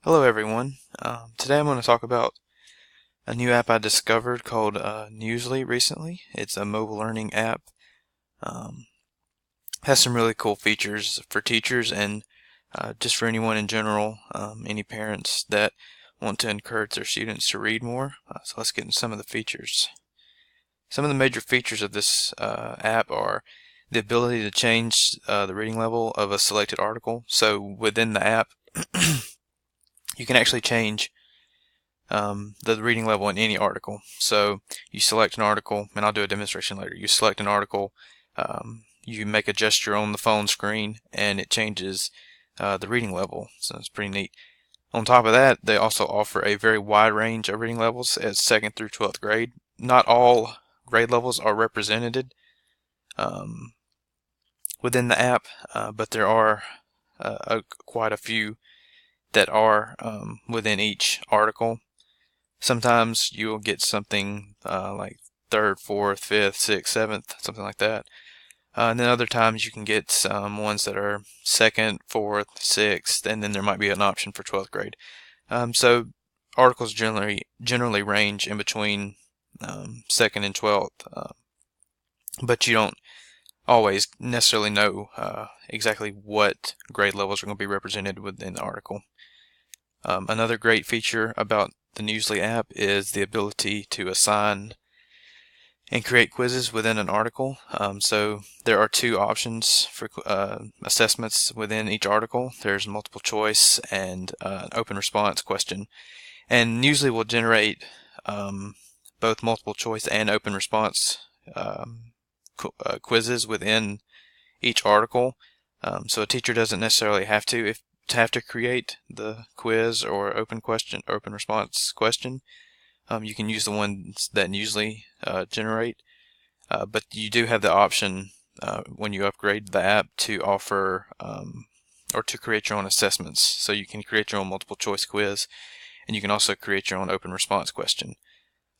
Hello everyone. Today I'm going to talk about a new app I discovered called Newslee recently. It's a mobile learning app. Um, has some really cool features for teachers and just for anyone in general, any parents that want to encourage their students to read more. So let's get into some of the features. Some of the major features of this app are the ability to change the reading level of a selected article. So within the app, you can actually change the reading level in any article. So you select an article, and I'll do a demonstration later. You select an article, you make a gesture on the phone screen, and it changes the reading level. So it's pretty neat. On top of that, they also offer a very wide range of reading levels at 2nd through 12th grade. Not all grade levels are represented um, within the app, but there are quite a few that are within each article. Sometimes you'll get something like 3rd, 4th, 5th, 6th, 7th, something like that. And then other times you can get some ones that are 2nd, 4th, 6th, and then there might be an option for 12th grade. So articles generally range in between 2nd and 12th, but you don't always necessarily know exactly what grade levels are going to be represented within the article. Another great feature about the Newsela app is the ability to assign and create quizzes within an article. So there are two options for assessments within each article. There's multiple choice and an open response question. And Newsela will generate both multiple choice and open response quizzes within each article. So a teacher doesn't necessarily have to create the quiz or open response question. You can use the ones that Newsela generate, but you do have the option when you upgrade the app to offer or to create your own assessments. So you can create your own multiple choice quiz, and you can also create your own open response question.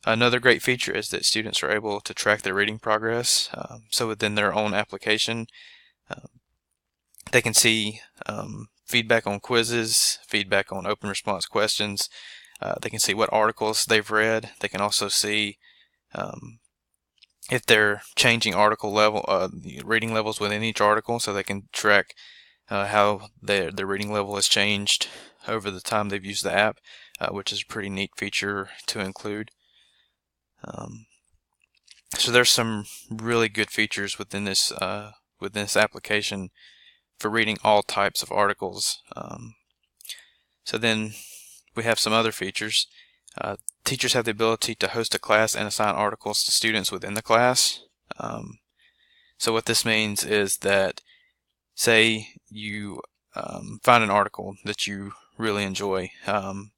Another great feature is that students are able to track their reading progress. So within their own application, they can see feedback on quizzes, feedback on open response questions. They can see what articles they've read. They can also see if they're changing article level, reading levels within each article, so they can track how their reading level has changed over the time they've used the app, which is a pretty neat feature to include. So there's some really good features within this application for reading all types of articles. So then we have some other features. Teachers have the ability to host a class and assign articles to students within the class. So what this means is that, say you find an article that you really enjoy, and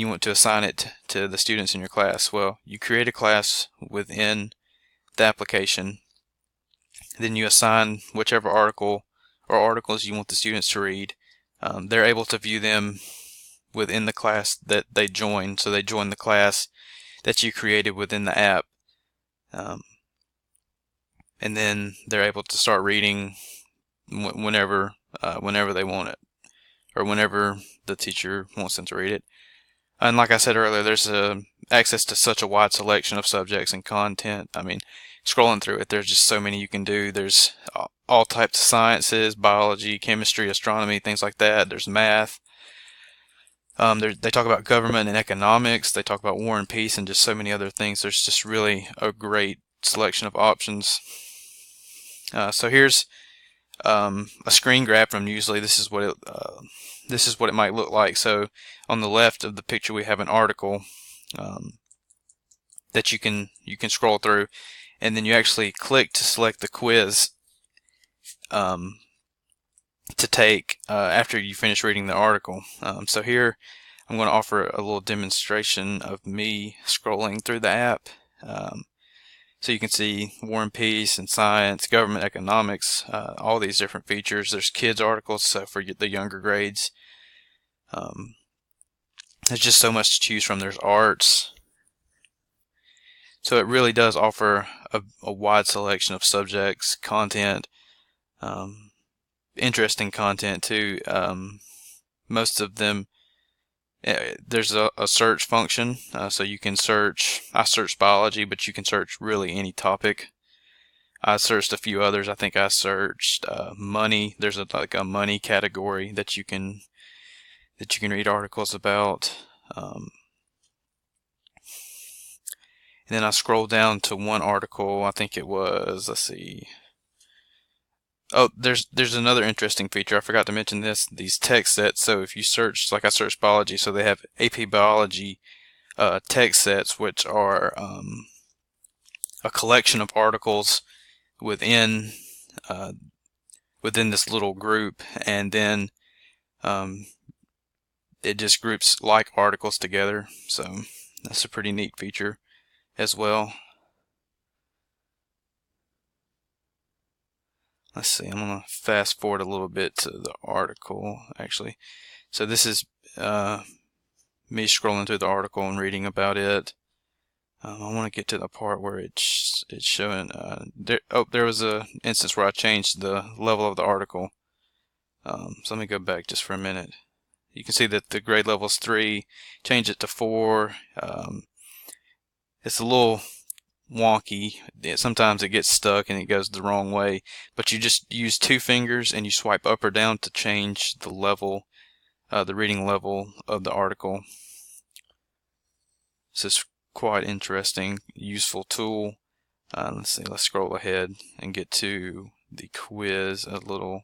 you want to assign it to the students in your class. Well, you create a class within the application, then you assign whichever article or articles you want the students to read. They're able to view them within the class that they join. So they join the class that you created within the app, and then they're able to start reading whenever they want it, or whenever the teacher wants them to read it. And like I said earlier, there's access to such a wide selection of subjects and content. I mean, scrolling through it, there's just so many you can do. There's all types of sciences, biology, chemistry, astronomy, things like that. There's math. They talk about government and economics. They talk about war and peace and just so many other things. There's just really a great selection of options. So here's a screen grab from Newslee. This is what it might look like. So on the left of the picture, we have an article that you can scroll through, and then you actually click to select the quiz to take after you finish reading the article. So here I'm going to offer a little demonstration of me scrolling through the app. So you can see War and Peace and science, government, economics, all these different features. There's kids articles, so for the younger grades. There's just so much to choose from. There's arts. So it really does offer a wide selection of subjects, content, interesting content too. Most of them There's a search function, so you can search. I searched biology, but you can search really any topic. I searched a few others. I think I searched money. There's like a money category that you can read articles about. And then I scrolled down to one article. I think it was, let's see. Oh, there's another interesting feature. I forgot to mention this. These text sets. So if you search, like I searched biology, so they have AP Biology text sets, which are a collection of articles within within this little group, and then it just groups like articles together. So that's a pretty neat feature as well. Let's see, I'm gonna fast forward a little bit to the article actually. So this is me scrolling through the article and reading about it. I want to get to the part where it's showing. There was a instance where I changed the level of the article. So let me go back just for a minute. You can see that the grade level is 3. Change it to 4. It's a little wonky. Sometimes it gets stuck and it goes the wrong way. But you just use 2 fingers and you swipe up or down to change the level, the reading level of the article. This is quite interesting, useful tool. Let's see, let's scroll ahead and get to the quiz a little.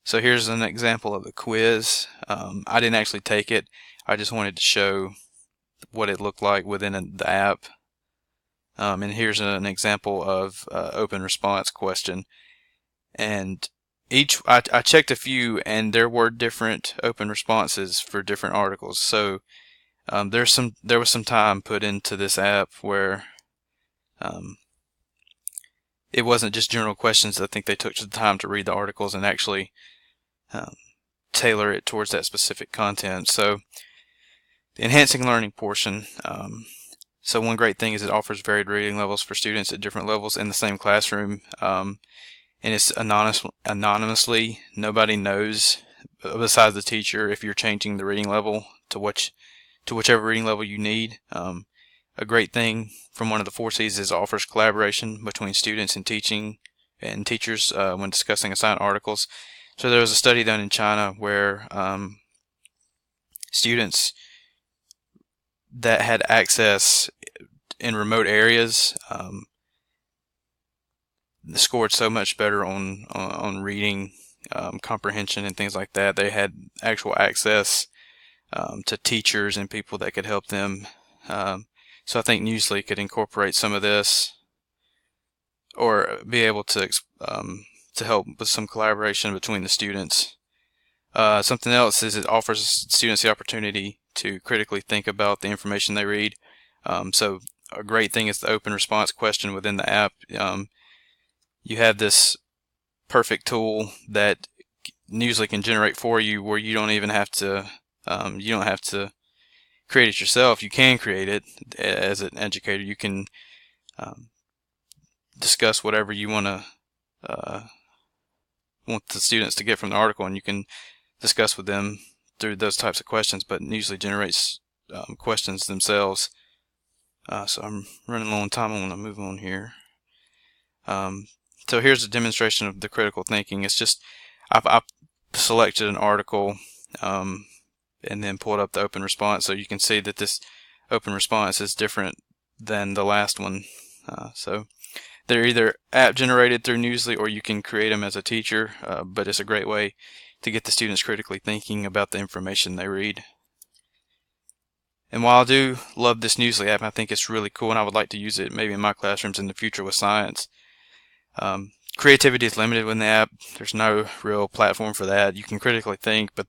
So here's an example of the quiz. I didn't actually take it. I just wanted to show what it looked like within the app. And here's an example of open response question. And I checked a few, and there were different open responses for different articles. So there was some time put into this app where it wasn't just general questions. I think they took the time to read the articles and actually tailor it towards that specific content. So the enhancing learning portion. So one great thing is it offers varied reading levels for students at different levels in the same classroom, and it's anonymously. Nobody knows besides the teacher if you're changing the reading level to whichever reading level you need. A great thing from one of the 4 C's is it offers collaboration between students and teachers when discussing assigned articles. So there was a study done in China where students that had access in remote areas scored so much better on reading comprehension and things like that. They had actual access to teachers and people that could help them. So I think Newslea could incorporate some of this, or be able to help with some collaboration between the students. Something else is it offers students the opportunity to critically think about the information they read. So a great thing is the open response question within the app. You have this perfect tool that Newsela can generate for you, where you don't even have to create it yourself. You can create it as an educator. You can discuss whatever you want the students to get from the article, and you can discuss with them through those types of questions. But Newsela generates questions themselves. So I'm running low on time. I want to move on here. So here's a demonstration of the critical thinking. It's just I've selected an article and then pulled up the open response, so you can see that this open response is different than the last one. So they're either app generated through Newsela, or you can create them as a teacher, but it's a great way to get the students critically thinking about the information they read. And while I do love this Newsela app, I think it's really cool, and I would like to use it maybe in my classrooms in the future with science. Creativity is limited within the app. There's no real platform for that. You can critically think, but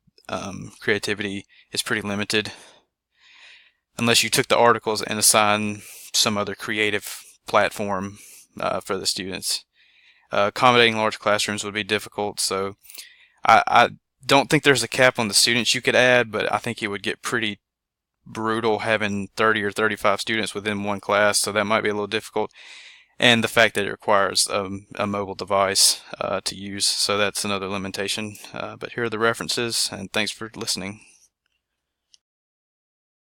creativity is pretty limited unless you took the articles and assigned some other creative platform for the students. Accommodating large classrooms would be difficult, so I don't think there's a cap on the students you could add, but I think it would get pretty brutal having 30 or 35 students within one class, so that might be a little difficult. And the fact that it requires a mobile device to use, so that's another limitation. But here are the references, and thanks for listening.